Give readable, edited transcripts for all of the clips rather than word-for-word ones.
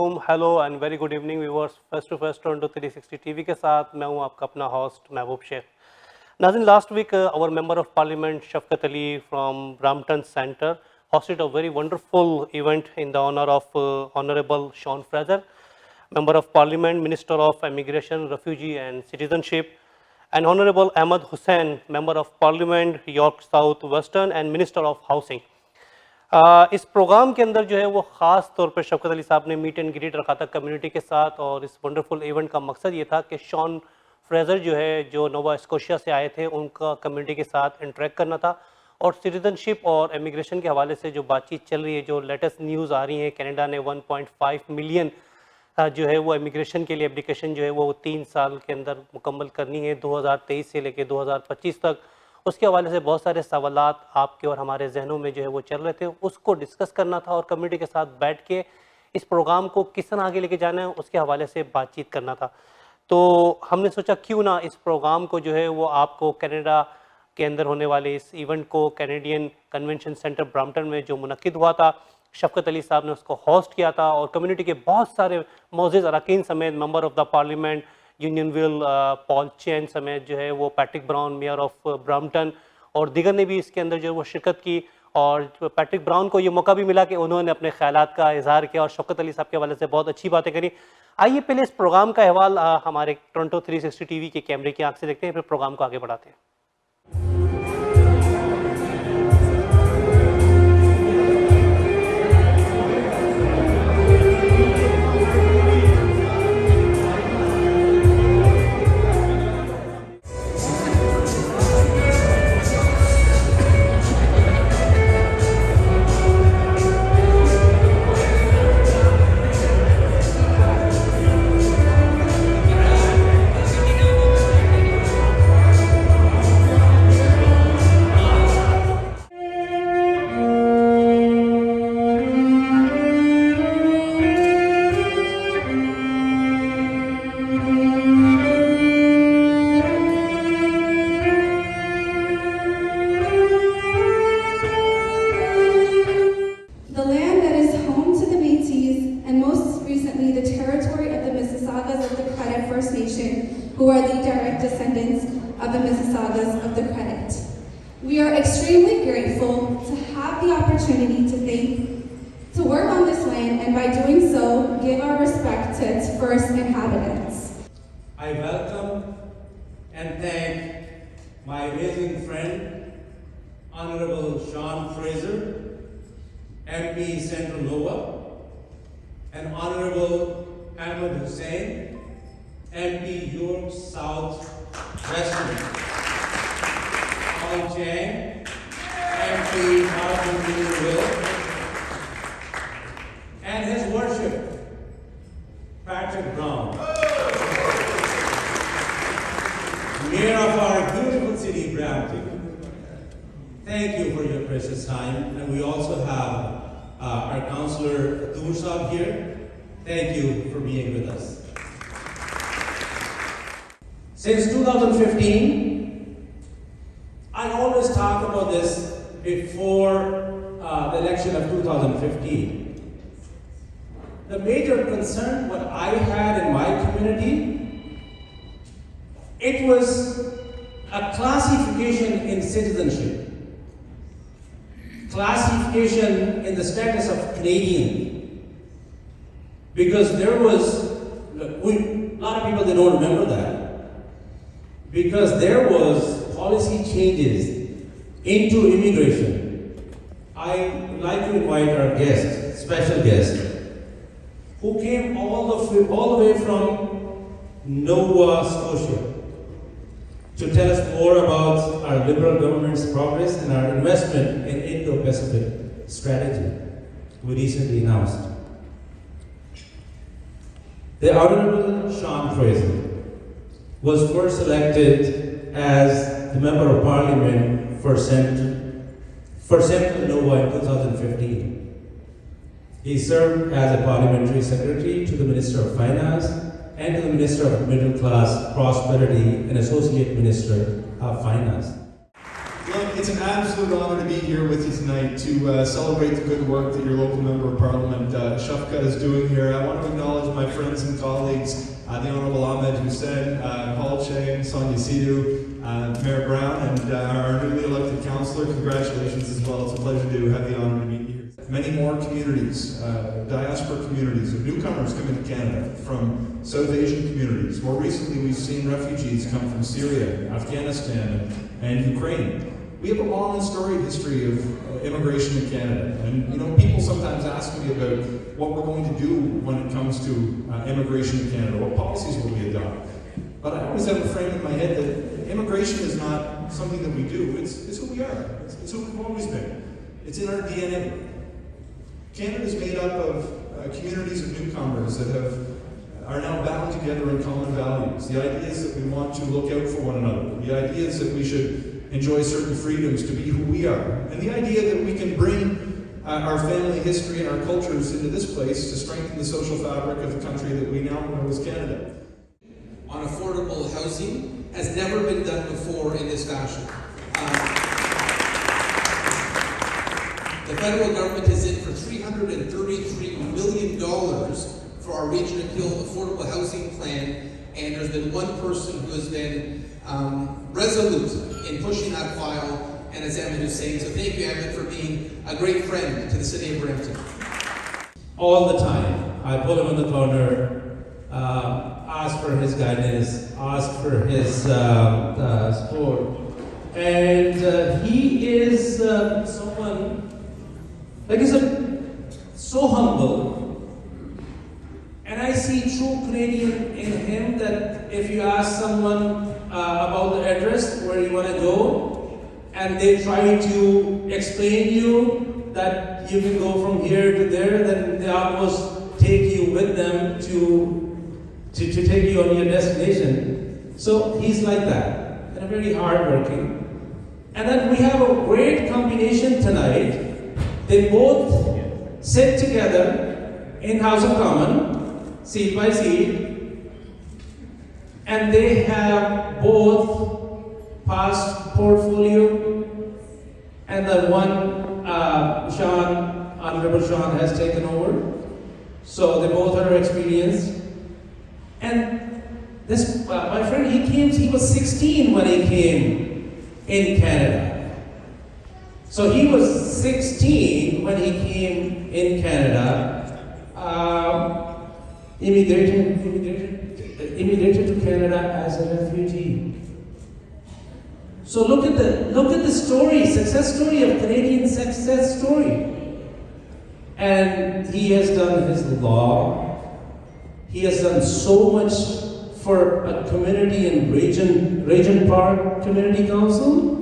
Hello and very good evening viewers, face to face Toronto 360 TV के साथ मैं हूं आपका अपना होस्ट महबूब शेख। नाज़रीन, last week our member of parliament Shafqat Ali from Brampton Centre hosted a very wonderful event in the honor of Honorable Sean Fraser, Member of Parliament, Minister of Immigration, Refugee and Citizenship, and Honorable Ahmad Hussain, Member of Parliament, York South Western and Minister of Housing. इस programme के अंदर जो है वो ख़ास तौर पर शफकत अली साहब ने मीट एंड ग्रीट रखा था कम्युनिटी के साथ, और इस वंडरफुल इवेंट का मकसद ये था कि शॉन फ्रेजर जो है जो नोवा स्कोशिया से आए थे उनका कम्युनिटी के साथ इंटरेक्ट करना था, और सिटीजनशिप और इमिग्रेशन के हवाले से जो बातचीत चल रही है, जो लेटेस्ट न्यूज़ आ रही है, कनाडा ने 1.5 मिलियन जो है वो इमिग्रेशन के लिए एप्लीकेशन जो है वो 3 साल के अंदर मुकम्मल करनी है 2023 से लेकर 2025 तक। उसके हवाले से बहुत सारे सवालात आपके और हमारे जहनों में जो है वो चल रहे थे, उसको डिस्कस करना था और कम्युनिटी के साथ बैठ के इस प्रोग्राम को किस तरह आगे लेके जाना है उसके हवाले से बातचीत करना था। तो हमने सोचा क्यों ना इस प्रोग्राम को जो है वो आपको कनाडा के अंदर होने वाले इस इवेंट को कैनेडियन कन्वेंशन सेंटर ब्रैम्पटन में जो मुनक्किद हुआ था, शफकत अली साहब ने उसको होस्ट किया था, और कम्युनिटी के बहुत सारे मोअज़्ज़िज़ अरकान समेत member of the parliament union will Paul Chan समेत जो है वो Patrick Brown mayor of Brampton और दीगर ने भी इसके अंदर जो है वो शिरकत की। और पैट्रिक ब्राउन को ये मौका भी मिला कि उन्होंने अपने ख्यालात का इजहार किया और शफकत अली साहब के हवाले से बहुत अच्छी बातें करी। आइए पहले इस प्रोग्राम का अहवाल हमारे टोरंटो 360 टीवी के कैमरे की आंख से देखते हैं, फिर प्रोग्राम को आगे बढ़ाते हैं। I welcome and thank my amazing friend, Honorable Sean Fraser, MP Central Nova, and Honorable Ahmad Hussain, MP York South Western, Paul Chang, MP Harvard, and His Worship, Patrick Brown, Mayor of our beautiful city, Brampton. Thank you for your precious time. And we also have our Councillor Tursab here. Thank you for being with us. Since 2015, I always talk about this before the election of 2015. The major concern what I had in my community, it was a classification in citizenship, classification in the status of Canadian, because there was, a lot of people, they don't remember that, because there was policy changes into immigration. I would like to invite our guest, special guest, who came all the way from Nova Scotia, to tell us more about our Liberal government's progress and our investment in Indo-Pacific strategy we recently announced. The Honorable Sean Fraser was first elected as the Member of Parliament for Central Nova in 2015. He served as a Parliamentary Secretary to the Minister of Finance and to the Minister of Middle Class Prosperity and Associate Minister of Finance. Good it's an absolute honor to be here with you tonight to celebrate the good work that your local Member of Parliament, Shafkat, is doing here. I want to acknowledge my friends and colleagues, the Honourable Ahmed Hussein, Paul Chang, Sonia Sidhu, Mayor Brown, and our newly elected councillor. Congratulations as well. It's a pleasure to have the honour to meet you here. Many more communities, diaspora communities of newcomers coming to Canada from South Asian communities. More recently, we've seen refugees come from Syria, Afghanistan, and Ukraine. We have a long and storied history of immigration in Canada. And, you know, people sometimes ask me about what we're going to do when it comes to immigration in Canada, what policies will we adopt. But I always have a frame in my head that immigration is not something that we do, it's who we are. It's who we've always been. It's in our DNA. Canada is made up of communities of newcomers that are now bound together in common values. The idea is that we want to look out for one another. The idea is that we should enjoy certain freedoms to be who we are. And the idea that we can bring our family history and our cultures into this place to strengthen the social fabric of the country that we now know as Canada. On affordable housing has never been done before in this fashion. The federal government is in for $333 million for our Region Appeal Affordable Housing Plan, and there's been one person who has been resolute in pushing that file, and it's Ahmed Hussein. So thank you, Ahmed, for being a great friend to the city of Brampton. All the time, I put him in the corner, ask for his guidance, ask for his support, and he is someone. Like he's so humble, and I see true Canadian in him, that if you ask someone about the address where you want to go, and they try to explain you that you can go from here to there, then they almost take you with them to take you on your destination. So he's like that, and very hardworking. And then we have a great combination tonight. They both sit together in House of Commons, seat by seat, and they have both past portfolio, and the one Honorable Sean has taken over. So they both are experienced. And this, my friend, he was 16 when he came in Canada. So he was 16 when he came in Canada, immigrated to Canada as a refugee. So look at the story, success story of Canadian success story. And he has done his law. He has done so much for a community in Regent Park Community Council.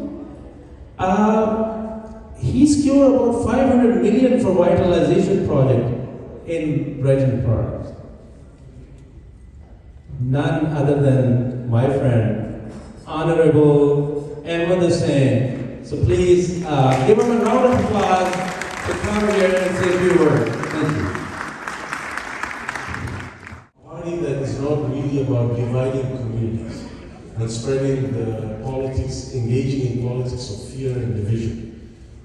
He secured about $500 million for vitalization project in Regent Park. None other than my friend, Honorable Ahmed. So please give him a round of applause to come here and say a few words. Thank you. A party that is not really about dividing communities and spreading the politics, engaging in politics of fear and division.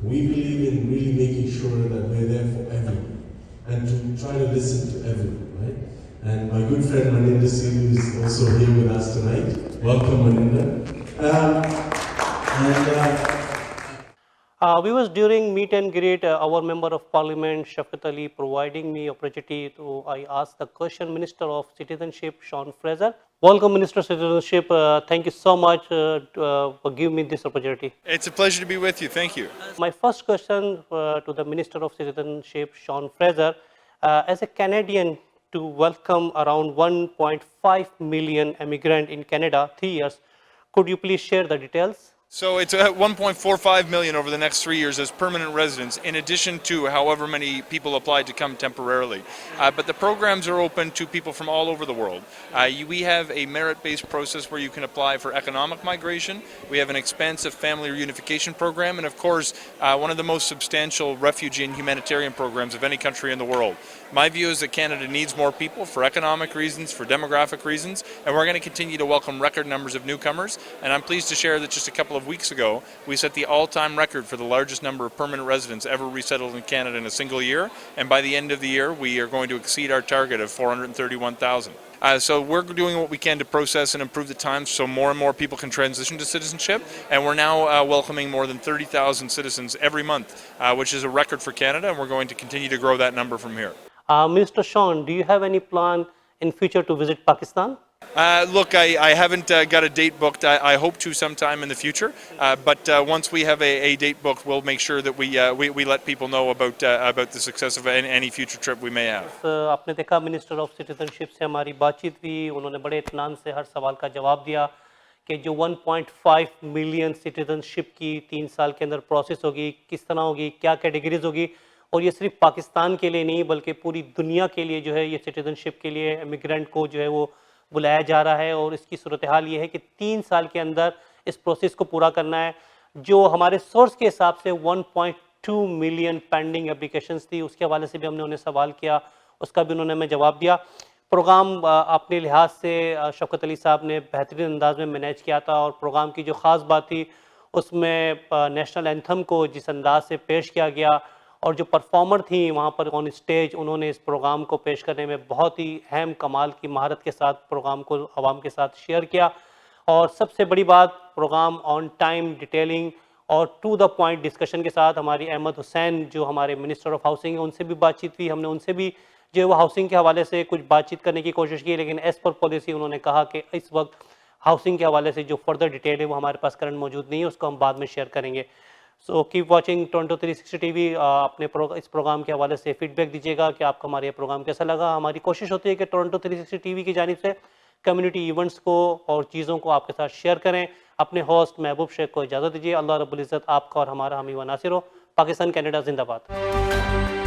We believe in really making sure that we're there for everyone and to try to listen to everyone, right? And my good friend Maninda Sidhu is also here with us tonight. Welcome, Maninda. We was during meet and greet, our Member of Parliament, Shafkat Ali, providing me opportunity to, I asked the question, Minister of Citizenship, Fraser. Welcome, Minister of Citizenship. Thank you so much for giving me this opportunity. It's a pleasure to be with you. Thank you. My first question to the Minister of Citizenship, Fraser, as a Canadian to welcome around 1.5 million immigrants in Canada, 3 years, could you please share the details? So it's 1.45 million over the next 3 years as permanent residents, in addition to however many people applied to come temporarily. But the programs are open to people from all over the world. We have a merit-based process where you can apply for economic migration. We have an expansive family reunification program, and of course, one of the most substantial refugee and humanitarian programs of any country in the world. My view is that Canada needs more people for economic reasons, for demographic reasons, and we're going to continue to welcome record numbers of newcomers. And I'm pleased to share that just a couple of of weeks ago, we set the all-time record for the largest number of permanent residents ever resettled in Canada in a single year, and by the end of the year, we are going to exceed our target of 431,000. So we're doing what we can to process and improve the times so more and more people can transition to citizenship, and we're now welcoming more than 30,000 citizens every month, which is a record for Canada, and we're going to continue to grow that number from here. Minister Sean, do you have any plan in future to visit Pakistan? Look, I haven't got a date booked. I hope to sometime in the future, but once we have a date booked, we'll make sure that we let people know about the success of any future trip we may have. آپ نے دیکھا minister of citizen شپ سے ہماری بات چیت ہوئی، انہوں نے بڑے اطمینان سے ہر سوال کا جواب دیا کہ جو 1.5 ملین سٹیزن شپ کی 3 سال کے اندر پروسیس ہوگی، کس طرح ہوگی، کیا کیٹیگریز ہوگی، اور یہ صرف پاکستان کے لیے نہیں بلکہ پوری دنیا کے لیے جو ہے یہ سٹیزن شپ کے لیے امیگرینٹ کو جو ہے وہ بلایا جا رہا ہے، اور اس کی صورتحال یہ ہے کہ 3 سال کے اندر اس پروسیس کو پورا کرنا ہے. جو ہمارے سورس کے حساب سے 1.2 ملین پینڈنگ اپلیکیشنز تھی، اس کے حوالے سے بھی ہم نے انہیں سوال کیا، اس کا بھی انہوں نے ہمیں جواب دیا. پروگرام اپنے لحاظ سے شوکت علی صاحب نے بہترین انداز میں مینیج کیا تھا، اور پروگرام کی جو خاص بات تھی اس میں نیشنل اینتھم کو جس انداز سے پیش کیا گیا، اور جو پرفارمر تھیں وہاں پر آن اسٹیج، انہوں نے اس پروگرام کو پیش کرنے میں بہت ہی اہم کمال کی مہارت کے ساتھ پروگرام کو عوام کے ساتھ شیئر کیا. اور سب سے بڑی بات، پروگرام آن ٹائم، ڈیٹیلنگ اور ٹو دا پوائنٹ ڈسکشن کے ساتھ. ہماری احمد حسین جو ہمارے منسٹر آف ہاؤسنگ ہیں، ان سے بھی بات چیت ہوئی، ہم نے ان سے بھی جو ہے وہ ہاؤسنگ کے حوالے سے کچھ بات چیت کرنے کی کوشش کی، لیکن ایز پر پالیسی انہوں نے کہا کہ اس وقت ہاؤسنگ کے حوالے سے جو فردر ڈیٹیل ہے وہ ہمارے پاس کرنٹ موجود نہیں ہے، اس کو ہم بعد میں شیئر کریں گے. So keep watching Toronto 360 T V. اپنے اس پروگرام کے حوالے سے فیڈ بیک دیجیے گا کہ آپ کو ہمارا یہ پروگرام کیسا لگا. ہماری کوشش ہوتی ہے کہ ٹورنٹو 360 ٹی وی کی جانب سے کمیونٹی ایونٹس کو اور چیزوں کو آپ کے ساتھ شیئر کریں. اپنے ہوسٹ محبوب شیخ کو اجازت دیجیے. اللہ رب العزت آپ کا اور ہمارا حامی و ناصر ہو. پاکستان کینیڈا زندہ باد.